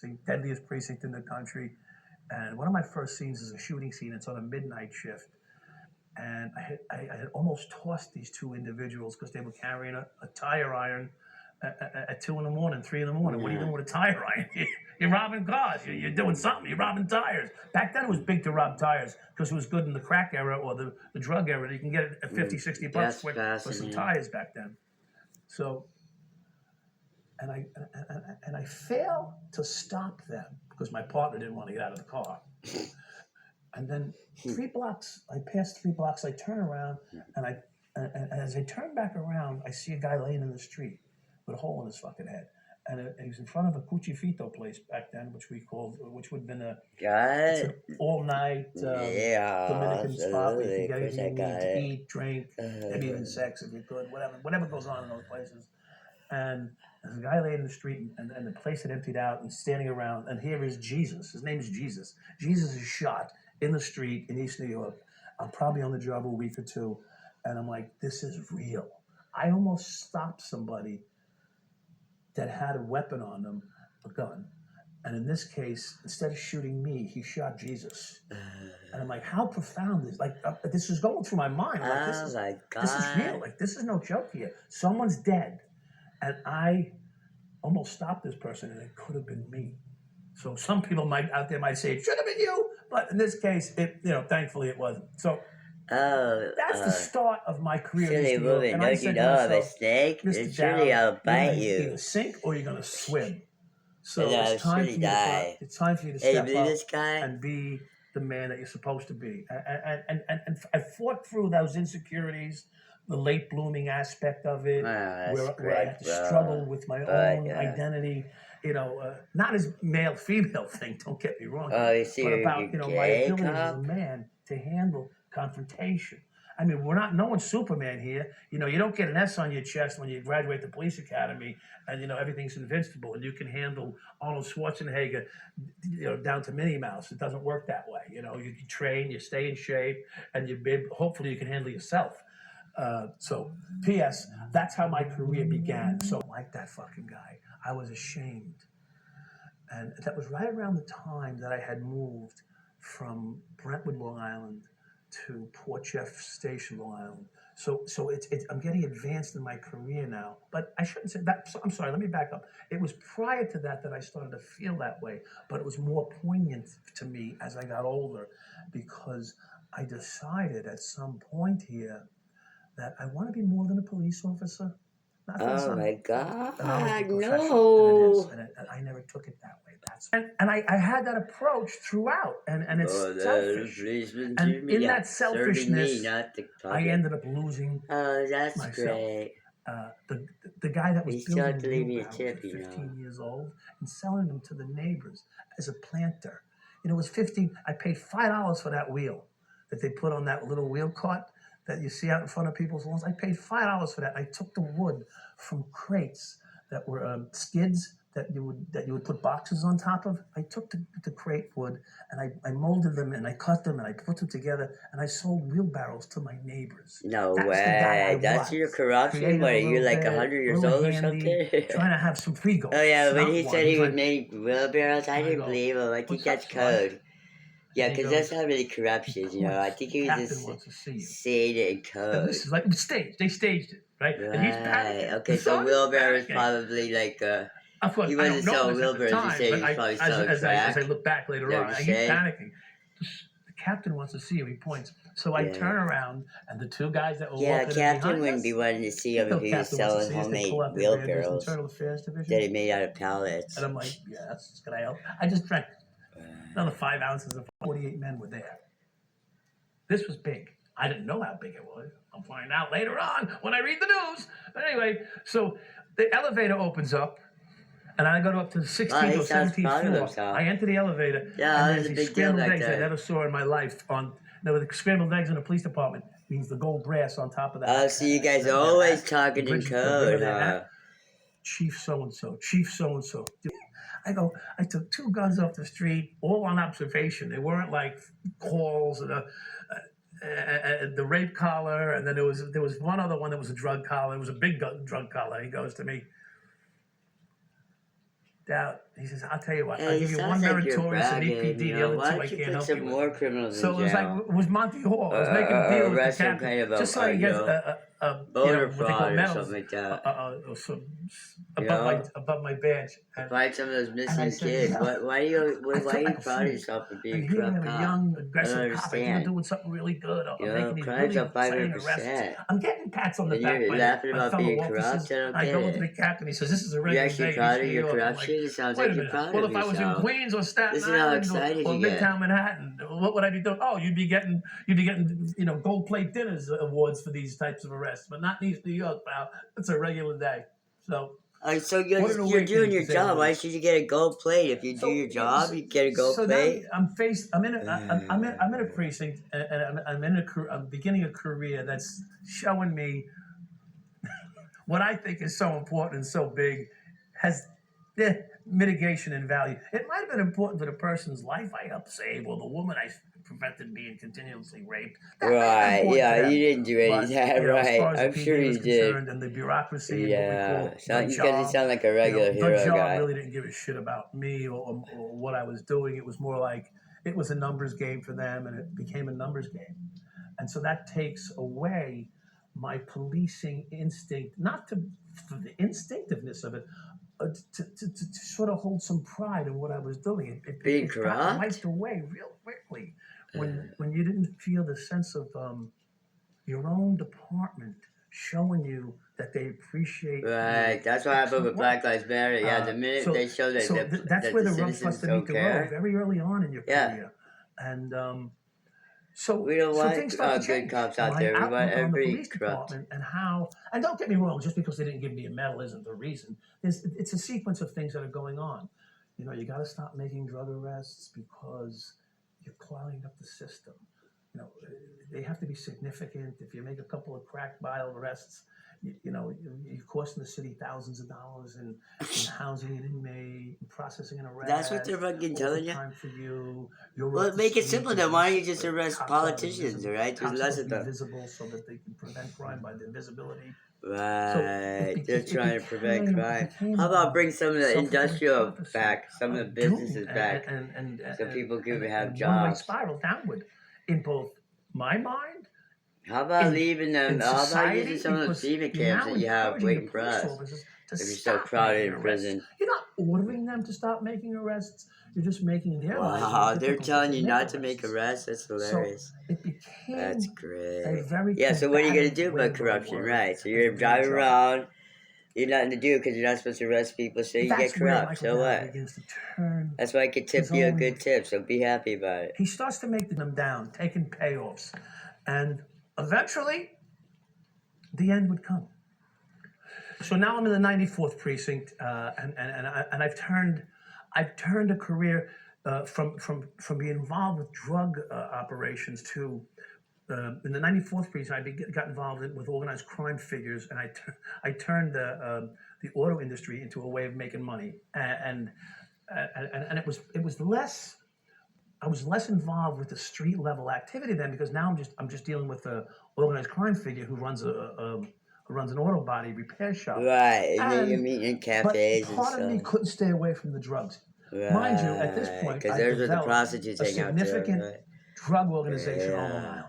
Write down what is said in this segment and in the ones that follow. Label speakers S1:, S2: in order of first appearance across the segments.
S1: precinct, deadliest precinct in the country. And one of my first scenes is a shooting scene. It's on a midnight shift. And I had almost tossed these two individuals because they were carrying a tire iron at 2 in the morning, 3 in the morning. What are you doing with a tire iron? You're robbing cars. You're doing something. You're robbing tires. Back then, it was big to rob tires because it was good in the crack era or the drug era. You can get it at 50, 60 bucks for some tires back then. So, and I failed to stop them because my partner didn't want to get out of the car. And then 3 blocks, I passed 3 blocks, I turn around, and as I turn back around, I see a guy laying in the street with a hole in his fucking head. And he was in front of a Cuchifito place back then, which would have been an all-night Dominican spot where you could get anything you need to eat, drink, maybe even sex if you could, whatever goes on in those places. And there's a guy laying in the street, and the place had emptied out, and standing around, and here is Jesus. His name is Jesus. Jesus is shot in the street in East New York. I'm probably on the job a week or two, and I'm like, this is real. I almost stopped somebody that had a weapon on them, a gun. And in this case, instead of shooting me, he shot Jesus. And I'm like, how profound is this is going through my mind. I'm like, this is real. Like, this is no joke here. Someone's dead. And I almost stopped this person, and it could have been me. So some people out there might say it should have been you, but in this case, thankfully it wasn't. So that's the start of my career.
S2: Silly woman, don't you know I'm a snake? And surely I'll bite you.
S1: You're gonna sink or you're gonna swim. So it's time for you to step up and be the man that you're supposed to be. And I fought through those insecurities, the late blooming aspect of it, where I had to struggle with my own identity. Not as male-female thing, don't get me wrong, but about, my ability as a man to handle confrontation. I mean, no one's Superman here. You don't get an S on your chest when you graduate the police academy and, everything's invincible and you can handle Arnold Schwarzenegger, down to Minnie Mouse. It doesn't work that way. You can train, you stay in shape, and hopefully you can handle yourself. So, P.S., that's how my career began. So, like that fucking guy, I was ashamed. And that was right around the time that I had moved from Brentwood, Long Island to Port Jeff Station, Long Island. So I'm getting advanced in my career now. But I shouldn't say that. I'm sorry, let me back up. It was prior to that I started to feel that way. But it was more poignant to me as I got older because I decided at some point here that I want to be more than a police officer.
S2: Oh my God,
S1: no. And I never took it that way. And I had that approach throughout, and it's selfish. And in that selfishness, I ended up losing myself.
S2: Great.
S1: The guy that was building wheelbarrows at 15 years old and selling them to the neighbors as a planter. It was 15. I paid $5 for that wheel that they put on that little wheel cart that you see out in front of people's lawns. I paid $5 for that. I took the wood from crates that were skids that you would put boxes on top of. I took the crate wood and I molded them and I cut them and I put them together and I sold wheelbarrows to my neighbors.
S2: No way. That's your corruption? What, are you like 100 years old or something?
S1: Trying to have some free goals.
S2: Oh yeah, when he said he would make wheelbarrows, I didn't believe him. I think that's code. Yeah, because that's not really corruption, I think he was just saying it in code.
S1: This is like staged. They staged it, right? And he's panicking.
S2: Okay, so wheelbarrow is probably like he wasn't selling wheelbarrows. He said he was probably selling crack.
S1: As I look back later on, I keep panicking. The captain wants to see him. He points. So I turn around, and the two guys that were walking
S2: captain wouldn't be wanting to see him if he was selling homemade wheelbarrows that he made out of pallets.
S1: And I'm like, yes, can I help? I just drank another 5 ounces of 48 men were there. This was big. I didn't know how big it was. I'll find out later on when I read the news. But anyway, so the elevator opens up, and I go up to the 16th or 17th floor. I enter the elevator, and there's these scrambled eggs I never saw in my life. The scrambled eggs in the police department means the gold brass on top of that.
S2: Oh, so you guys are always talking in code, huh?
S1: Chief so-and-so, Chief so-and-so. I took 2 guns off the street, all on observation. They weren't like calls and the rape collar, and then there was one other one that was a drug collar. It was a big drug collar. He goes to me, Doubt, He says, I'll tell you what,
S2: Yeah,
S1: I'll
S2: it
S1: give you
S2: sounds
S1: one
S2: like you're
S1: meritorious and
S2: bragging,
S1: EPD,
S2: you
S1: the
S2: know.
S1: other
S2: Why
S1: two I
S2: don't you
S1: can't
S2: put
S1: help you
S2: some
S1: with.
S2: more criminals
S1: So
S2: in
S1: it was like,
S2: jail?
S1: it was Monty Hall. I was making a deal with the
S2: Arrest some
S1: captain.
S2: kind of
S1: Just so he gets
S2: voter
S1: what they call
S2: fraud or
S1: medals
S2: something like that.
S1: some,
S2: You know?
S1: above my badge.
S2: Find some of those
S1: And I
S2: missing
S1: said,
S2: kids.
S1: yeah.
S2: Why are you
S1: I
S2: why are
S1: felt
S2: you
S1: like a
S2: proud of
S1: fool.
S2: yourself for being
S1: Like,
S2: a
S1: here I
S2: corrupt
S1: am, a
S2: cop?
S1: young,
S2: I don't
S1: aggressive cop. I think I'm
S2: understand.
S1: doing something really good.
S2: You
S1: I'm making
S2: know,
S1: these
S2: crime's
S1: really
S2: up
S1: exciting arrests.
S2: 500%.
S1: I'm getting pats on the
S2: And
S1: back
S2: you're
S1: by
S2: laughing
S1: my
S2: about
S1: fellow
S2: being
S1: officers.
S2: corrupt? I don't
S1: I
S2: get
S1: go into
S2: it.
S1: the captain. He says, this is a
S2: You
S1: regular
S2: actually
S1: day in
S2: proud
S1: East
S2: of
S1: New
S2: your
S1: York. I'm like,
S2: corruption? It sounds
S1: wait
S2: like
S1: a
S2: you're
S1: minute.
S2: proud
S1: Well,
S2: of
S1: if I was in
S2: yourself.
S1: Queens or Staten
S2: Listen how
S1: Island
S2: excited
S1: or
S2: you get.
S1: Midtown Manhattan, what would I be doing? Oh, you'd be getting gold plate dinners awards for these types of arrests, but not in East New York, pal. It's a regular day. So
S2: So
S1: what an
S2: you're doing
S1: awakening, to
S2: your
S1: say the
S2: job. Why
S1: least.
S2: should you get a gold plate? If you do your job, you get a gold
S1: So now
S2: plate.
S1: I'm in a precinct, and I'm beginning a career that's showing me what I think is so important and so big has mitigation in value. It might have been important to the person's life I helped save, or the woman I prevented being continuously raped. That may have been
S2: Right,
S1: important to
S2: yeah,
S1: them.
S2: you didn't do any of
S1: But
S2: that,
S1: as
S2: right.
S1: far as the
S2: I'm sure
S1: PD was
S2: you did.
S1: concerned, and the bureaucracy and what we
S2: Yeah,
S1: call the
S2: you guys
S1: job,
S2: sound like a regular
S1: the
S2: hero
S1: job
S2: guy.
S1: really didn't give a shit about me or what I was doing. It was more like it was a numbers game for them, and it became a numbers game. And so that takes away my policing instinct, not to for the instinctiveness of it, to sort of hold some pride in what I was doing.
S2: Being
S1: It got
S2: corrupt?
S1: wiped away real quickly when you didn't feel the sense of your own department showing you that they appreciate
S2: Right, that's what happened with Black Lives Matter. Yeah, the minute they show that,
S1: that's
S2: that
S1: where
S2: the
S1: the rubber
S2: citizens
S1: starts to meet
S2: don't
S1: the road
S2: care.
S1: very early on in your
S2: Yeah.
S1: career, and
S2: We don't want
S1: things start to
S2: good
S1: change.
S2: cops out
S1: My
S2: there. We want
S1: outlook on the
S2: everybody
S1: police
S2: corrupt.
S1: department and how, and don't get me wrong, just because they didn't give me a medal isn't the reason. It's a sequence of things that are going on. You got to stop making drug arrests because you're clogging up the system. They have to be significant. If you make a couple of crack vial arrests, you're costing the city thousands of dollars in housing an inmate, processing an arrest.
S2: That's what they're fucking telling you.
S1: Time for you.
S2: Well, make it simple then. Why don't you just arrest politicians, all right? There's less of them.
S1: Visible so that they can prevent crime by their visibility.
S2: Right, they're trying to prevent crime. How about bring some of the industrial back, some of the businesses back, so people can have jobs?
S1: One-way spiral downward in both my mind.
S2: How about leaving them? How about using some of those FEMA camps that you have waiting for us? If you're so crowded in prison.
S1: You're not ordering them to stop making arrests. You're just making their lives more
S2: Wow, they're
S1: difficult
S2: telling
S1: to
S2: you
S1: make
S2: not to
S1: arrests.
S2: make arrests? That's hilarious.
S1: So it became
S2: That's
S1: a
S2: great.
S1: very
S2: Yeah, so what are you going to
S1: combative
S2: do
S1: way
S2: about
S1: of
S2: corruption,
S1: work
S2: right? So
S1: as
S2: you're
S1: a
S2: driving
S1: job.
S2: around, you're nothing to do because you're not supposed to arrest people, so you
S1: That's
S2: get
S1: where
S2: corrupt.
S1: Michael
S2: So
S1: Down
S2: what?
S1: begins to turn
S2: That's why I could tip
S1: his
S2: you a
S1: own-
S2: good tip, so be happy about it.
S1: He starts to make them down, taking payoffs, and eventually, the end would come. So now I'm in the 94th precinct, and I've turned a career from being involved with drug operations to in the 94th precinct. I got involved with organized crime figures, and I turned the auto industry into a way of making money, and it was less. I was less involved with the street level activity then, because now I'm just dealing with the organized crime figure who runs an auto body repair shop.
S2: Right, and you're meeting in cafes and
S1: But part of me
S2: stuff.
S1: couldn't stay away from the drugs.
S2: Right,
S1: Mind you, at this point,
S2: because
S1: I
S2: there's where the
S1: developed
S2: prostitutes
S1: a
S2: hang out too,
S1: significant
S2: right?
S1: drug organization on Long Island.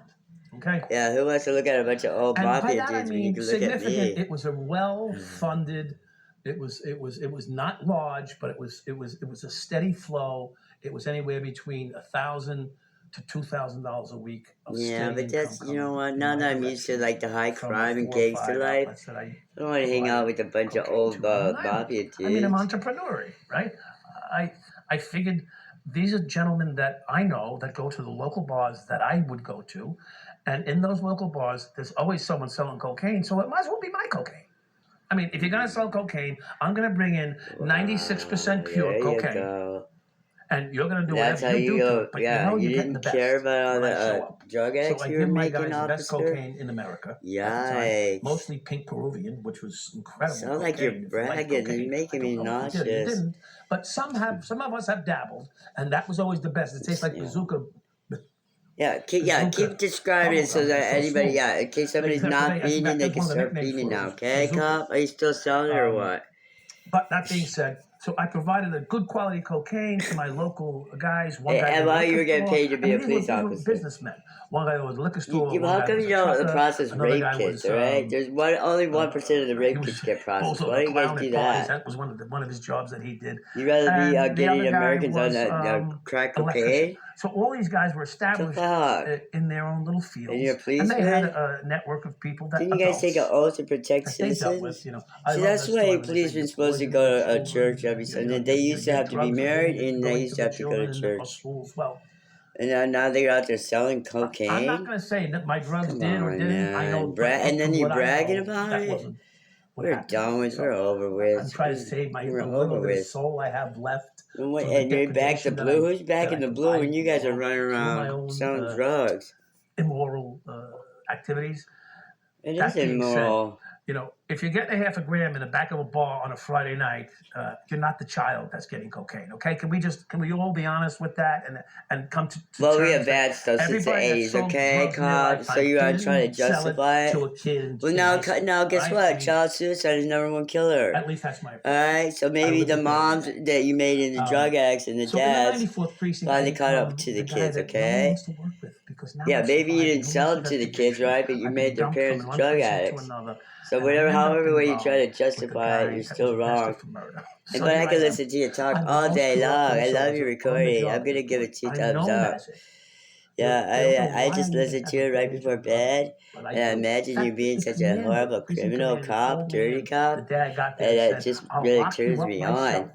S1: Okay?
S2: Yeah, who wants to look at a bunch of old
S1: And by
S2: mafia
S1: that I
S2: dudes when you
S1: mean
S2: can look at
S1: significant.
S2: me?
S1: It was a well-funded. It was not large, but it was a steady flow. It was anywhere between $1,000 to $2,000 a week.
S2: Yeah, but that's, you know what, now that I'm used to like the high
S1: from
S2: crime and
S1: 4 or 5
S2: gangster life,
S1: outlets that
S2: I don't want to hang out with a bunch of
S1: cocaine
S2: old
S1: to on Long Island.
S2: mafia dudes.
S1: I mean, I'm entrepreneurial, right? I figured these are gentlemen that I know that go to the local bars that I would go to, and in those local bars, there's always someone selling cocaine, so it might as well be my cocaine. I mean, if you're gonna sell cocaine, I'm gonna bring in 96% pure
S2: there
S1: cocaine,
S2: you go.
S1: and you're gonna do
S2: That's how
S1: whatever you
S2: you
S1: do to
S2: go.
S1: it. But
S2: Yeah,
S1: you
S2: you
S1: get the
S2: didn't
S1: best
S2: care about all
S1: when I show
S2: the
S1: up.
S2: drug addicts
S1: So I
S2: you were
S1: give my
S2: making,
S1: guys the best
S2: officer.
S1: cocaine in America at the
S2: Yikes.
S1: time, mostly pink Peruvian, which was incredible.
S2: Sounds like you're bragging. You're making me nauseous.
S1: Didn't, but some of us have dabbled, and that was always the best. It tastes like bazooka.
S2: Yeah, keep describing it so that anybody, in case somebody's not feeding, they can start feeding now, okay, cop? Are you still selling it or what?
S1: But that being said, So I provided a good quality cocaine to my local guys. One guy
S2: And while you were getting paid to be a police officer.
S1: These were businessmen. One guy was a liquor store.
S2: How come you don't process rape kits, all right? There's only 1% of the rape kits get processed. Why don't you guys do that?
S1: That was one of his jobs that he did.
S2: You'd rather be getting Americans on crack cocaine?
S1: So all these guys were established in their own little fields.
S2: And you're a policeman?
S1: And they had a network of people that
S2: Didn't you guys take an oath to protect citizens?
S1: With,
S2: See, that's why a policeman's supposed to go to a church every Sunday. They used to have to be married, and they used to have to go to church. And now they're out there selling cocaine.
S1: I'm not going to say that my drugs did or didn't.
S2: Man.
S1: I know,
S2: and then you're bragging about it? We're done with. We're over with.
S1: I'm trying to save my little bit of soul I have left.
S2: And you're back to blue. Who's back in the blue when you guys are running around selling drugs?
S1: Immoral activities.
S2: It is immoral.
S1: If you're getting a half a gram in the back of a bar on a Friday night, you're not the child that's getting cocaine. Okay? Can we all be honest with that and come to
S2: well, we have bad stuff since the 80s, okay, cops? So you are trying to justify it?
S1: To a kid
S2: well, now guess what? Child suicide is number one killer.
S1: At least that's my opinion.
S2: All right, so maybe the moms that you made into drug addicts and the dads finally caught up to the kids, okay? Yeah, maybe you didn't sell it to the kids, right? But you made their parents drug addicts. So however way you try to justify it, you're still wrong. But I can listen to you talk all day long. I love your recording. I'm going to give it 2 thumbs up. Yeah, I just listened to it right before bed. And I imagine you being such a horrible criminal cop, dirty cop. And it just really turns me on.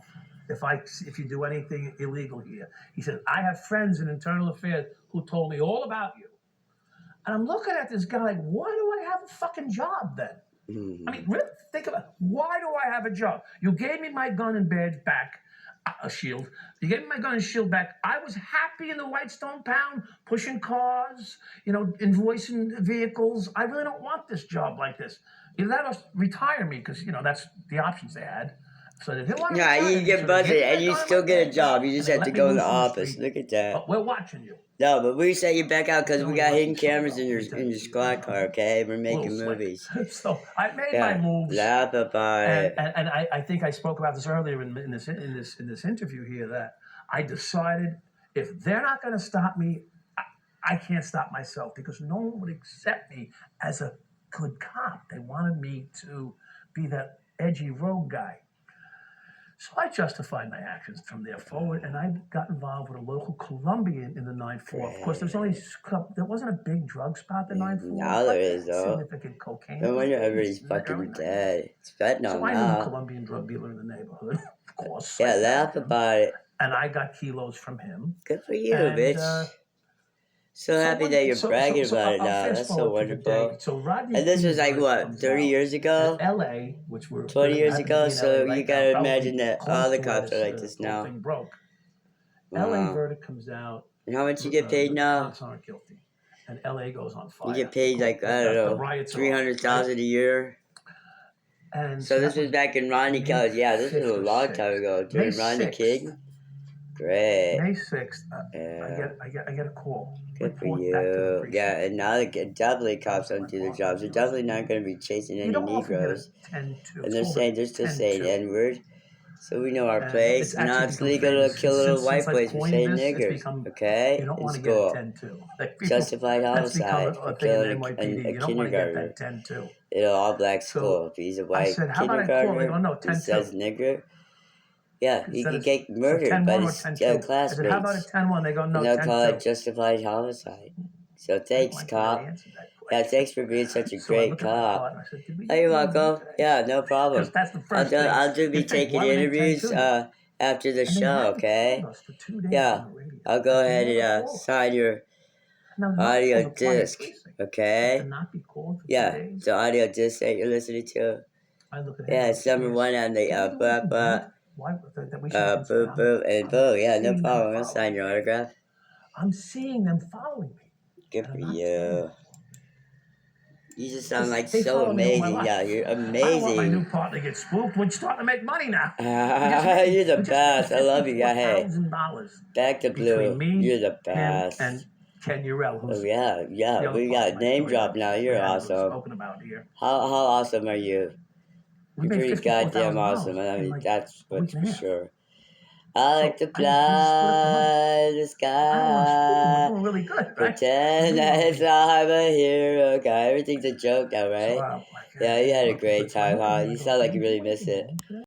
S1: If you do anything illegal here. He said, I have friends in internal affairs who told me all about you. And I'm looking at this guy like, why do I have a fucking job then? I mean, really, think about it. Why do I have a job? You gave me my gun and badge back, a shield. You gave me my gun and shield back. I was happy in the Whitestone Pound, pushing cars, invoicing vehicles. I really don't want this job like this. You let us retire me because, that's the options they had. So if you want to
S2: you get busted and you still get a job. You just have to go in the office. Look at that.
S1: But we're watching you.
S2: No, but we set you back out because we got hidden cameras in your squad car, okay? We're making movies.
S1: So I made my moves.
S2: Laugh about it.
S1: And I think I spoke about this earlier in this interview here that I decided if they're not going to stop me, I can't stop myself because no one would accept me as a good cop. They wanted me to be that edgy rogue guy. So I justified my actions from there forward, and I got involved with a local Colombian in the 9-4. Of course, there wasn't a big drug spot, the 9-4.
S2: Now there is, though.
S1: Significant cocaine.
S2: No wonder everybody's fucking dead. It's fentanyl now.
S1: So I knew a Colombian drug dealer in the neighborhood, of course.
S2: Yeah, laugh about it.
S1: And I got kilos from him.
S2: Good for you, bitch. So happy that you're bragging about it now. That's so wonderful. And this was like, what, 30 years ago?
S1: LA, which were
S2: 20 years ago? So you gotta imagine that all the cops are like this now.
S1: LA verdict comes out.
S2: And how much you get paid now?
S1: Aren't guilty. And LA goes on fire.
S2: You get paid like, I don't know, $300,000 a year? And so this was back in Rodney College. Yeah, this was a long time ago. During Rodney King. Great.
S1: May 6th, I get a call.
S2: Good for you. Yeah, and now definitely cops don't do their jobs. They're definitely not going to be chasing any Negroes. And they're still saying N-word. So we know our place. Now it's legal to kill little white boys for saying niggers. Okay? It's cool. Justified homicide for killing a kindergartner in an all-black school. If he's a white kindergartner who says nigger, yeah, he could get murdered by his classmates.
S1: How about a 10-1? They go, no,
S2: and they'll call it justified homicide. So thanks, cop. Yeah, thanks for being such a great cop. Oh, you're welcome. Yeah, no problem. I'll be taking interviews after the show, okay? Yeah, I'll go ahead and sign your audio disc, okay? Yeah, the audio disc that you're listening to. Yeah, it's number 1 on the boop, boop, and boo. Yeah, no problem. I'll sign your autograph.
S1: I'm seeing them following me.
S2: Good for you. You just sound like so amazing. Yeah, you're amazing. I don't want
S1: my new partner to get spooked. We're starting to make money now.
S2: You're the best. I love you, guy. Hey, back to blue. You're the best.
S1: And Ken Urell.
S2: Oh, yeah. We got a name drop now. You're awesome. How awesome are you?
S1: We
S2: You're
S1: made
S2: pretty goddamn
S1: $54,000
S2: awesome. I
S1: in
S2: mean,
S1: like
S2: that's
S1: a week
S2: what's
S1: and
S2: for
S1: a half.
S2: sure. I like to
S1: So we just split up the money.
S2: fly the
S1: I don't want to spook him. We're
S2: sky.
S1: doing really good, right?
S2: Pretend that I'm a hero guy. Everything's a joke now,
S1: So
S2: right?
S1: like,
S2: Yeah, you had a
S1: look,
S2: great
S1: so I
S2: time,
S1: met him.
S2: huh?
S1: And I
S2: You
S1: go,
S2: sound like
S1: did
S2: you
S1: you do
S2: really miss
S1: anything
S2: it.
S1: wrong today?